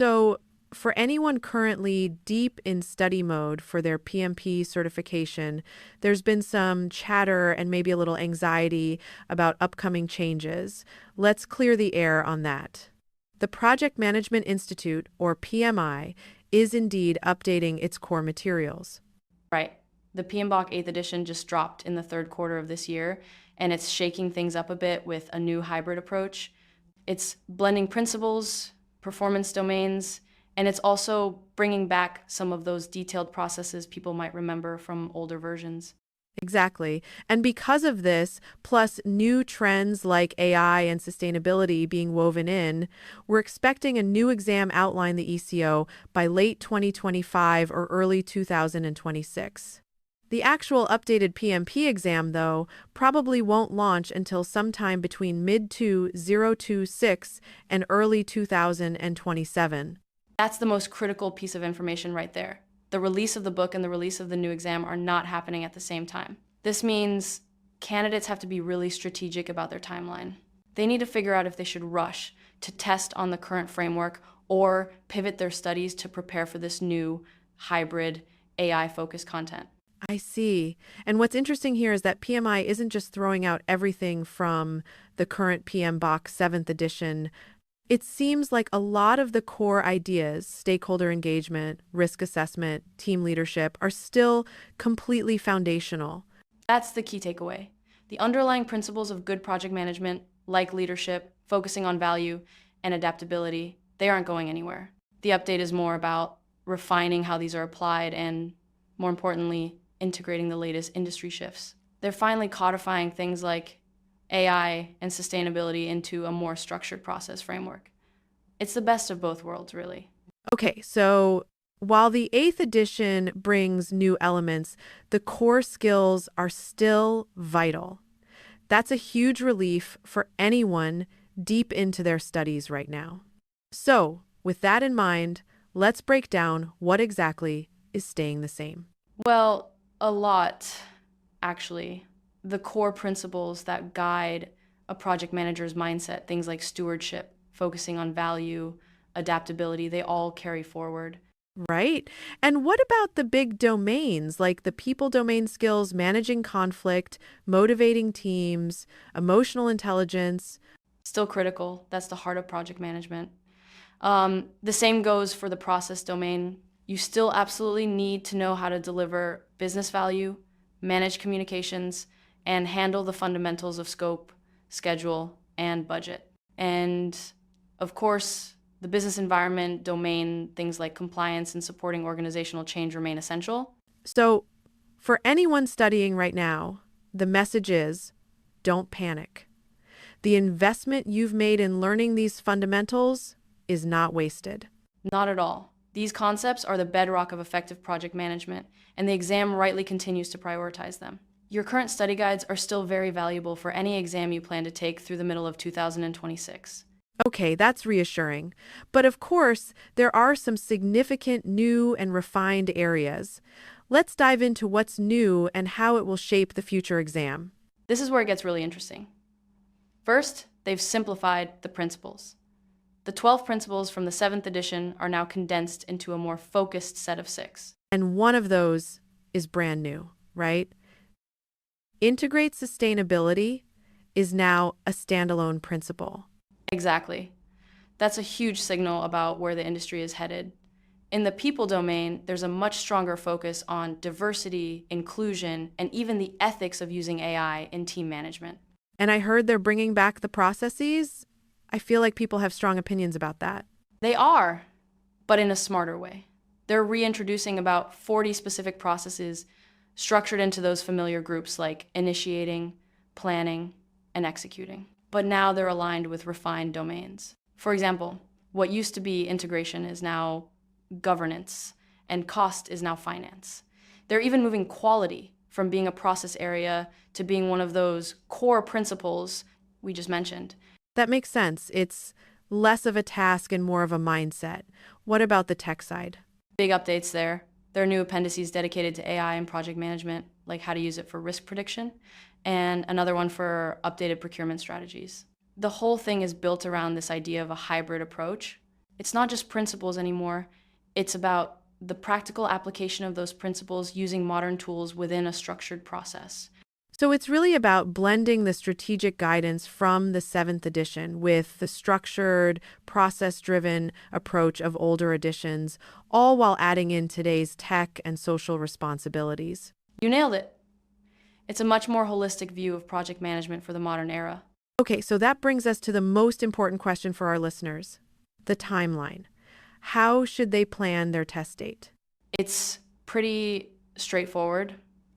So, for anyone currently deep in study mode for their PMP certification, there's been some chatter and maybe a little anxiety about upcoming changes. Let's clear the air on that. The Project Management Institute, or PMI, is indeed updating its core materials. Right. The PMBOK 8th edition just dropped in the third quarter of this year, and it's shaking things up a bit with a new hybrid approach. It's blending principles, performance domains, and it's also bringing back some of those detailed processes people might remember from older versions. Exactly. And because of this, plus new trends like AI and sustainability being woven in, we're expecting a new exam outline the ECO by late 2025 or early 2026. The actual updated PMP exam, though, probably won't launch until sometime between mid-2026 and early 2027. That's the most critical piece of information right there. The release of the book and the release of the new exam are not happening at the same time. This means candidates have to be really strategic about their timeline. They need to figure out if they should rush to test on the current framework or pivot their studies to prepare for this new hybrid AI-focused content. I see. And what's interesting here is that PMI isn't just throwing out everything from the current PMBOK 7th edition. It seems like a lot of the core ideas, stakeholder engagement, risk assessment, team leadership, are still completely foundational. That's the key takeaway. The underlying principles of good project management, like leadership, focusing on value, and adaptability, they aren't going anywhere. The update is more about refining how these are applied and, more importantly, integrating the latest industry shifts. They're finally codifying things like AI and sustainability into a more structured process framework. It's the best of both worlds, really. Okay, so while the 8th edition brings new elements, the core skills are still vital. That's a huge relief for anyone deep into their studies right now. So, with that in mind, let's break down what exactly is staying the same. Well, a lot, actually. The core principles that guide a project manager's mindset, things like stewardship, focusing on value, adaptability, they all carry forward. Right? And what about the big domains like the people domain skills, managing conflict, motivating teams, emotional intelligence? Still critical. That's the heart of project management. The same goes for the process domain. You still absolutely need to know how to deliver business value, manage communications, and handle the fundamentals of scope, schedule, and budget. And of course, the business environment domain, things like compliance and supporting organizational change remain essential. So, for anyone studying right now, the message is don't panic. The investment you've made in learning these fundamentals is not wasted. Not at all. These concepts are the bedrock of effective project management, and the exam rightly continues to prioritize them. Your current study guides are still very valuable for any exam you plan to take through the middle of 2026. Okay, that's reassuring. But of course, there are some significant new and refined areas. Let's dive into what's new and how it will shape the future exam. This is where it gets really interesting. First, they've simplified the principles. The 12 principles from the 7th edition are now condensed into a more focused set of 6. And one of those is brand new, right? Integrate sustainability is now a standalone principle. Exactly. That's a huge signal about where the industry is headed. In the people domain, there's a much stronger focus on diversity, inclusion, and even the ethics of using AI in team management. And I heard they're bringing back the processes. I feel like people have strong opinions about that. They are, but in a smarter way. They're reintroducing about 40 specific processes structured into those familiar groups like initiating, planning, and executing. But now they're aligned with refined domains. For example, what used to be integration is now governance, and cost is now finance. They're even moving quality from being a process area to being one of those core principles we just mentioned. That makes sense. It's less of a task and more of a mindset. What about the tech side? Big updates there. There are new appendices dedicated to AI and project management, like how to use it for risk prediction, and another one for updated procurement strategies. The whole thing is built around this idea of a hybrid approach. It's not just principles anymore, it's about the practical application of those principles using modern tools within a structured process. So it's really about blending the strategic guidance from the seventh edition with the structured, process-driven approach of older editions, all while adding in today's tech and social responsibilities. You nailed it. It's a much more holistic view of project management for the modern era. Okay, so that brings us to the most important question for our listeners, the timeline. How should they plan their test date? It's pretty straightforward.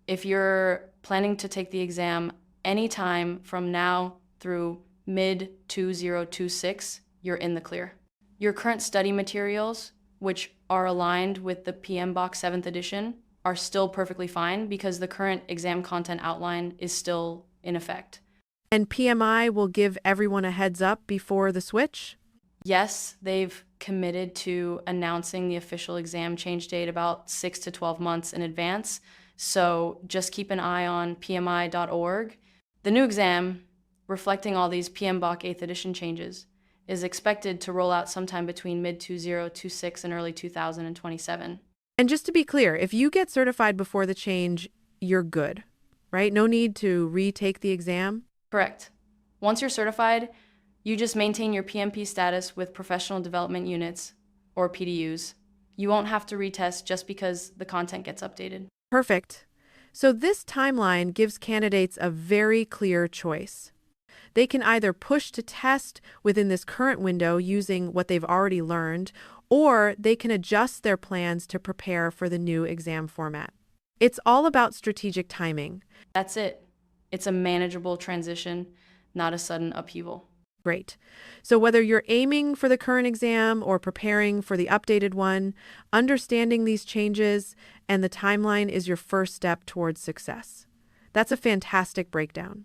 If you're planning to take the exam anytime from now through mid 2026, you're in the clear. Your current study materials, which are aligned with the PMBOK 7th edition, are still perfectly fine because the current exam content outline is still in effect. And PMI will give everyone a heads up before the switch? Yes, they've committed to announcing the official exam change date about 6 to 12 months in advance, so just keep an eye on pmi.org. The new exam, reflecting all these PMBOK 8th edition changes, is expected to roll out sometime between mid-2026 and early 2027. And just to be clear, if you get certified before the change, you're good, right? No need to retake the exam? Correct. Once you're certified, you just maintain your PMP status with professional development units, or PDUs. You won't have to retest just because the content gets updated. Perfect. So this timeline gives candidates a very clear choice. They can either push to test within this current window using what they've already learned, or they can adjust their plans to prepare for the new exam format. It's all about strategic timing. That's it. It's a manageable transition, not a sudden upheaval. Great. So whether you're aiming for the current exam or preparing for the updated one, understanding these changes and the timeline is your first step towards success. That's a fantastic breakdown.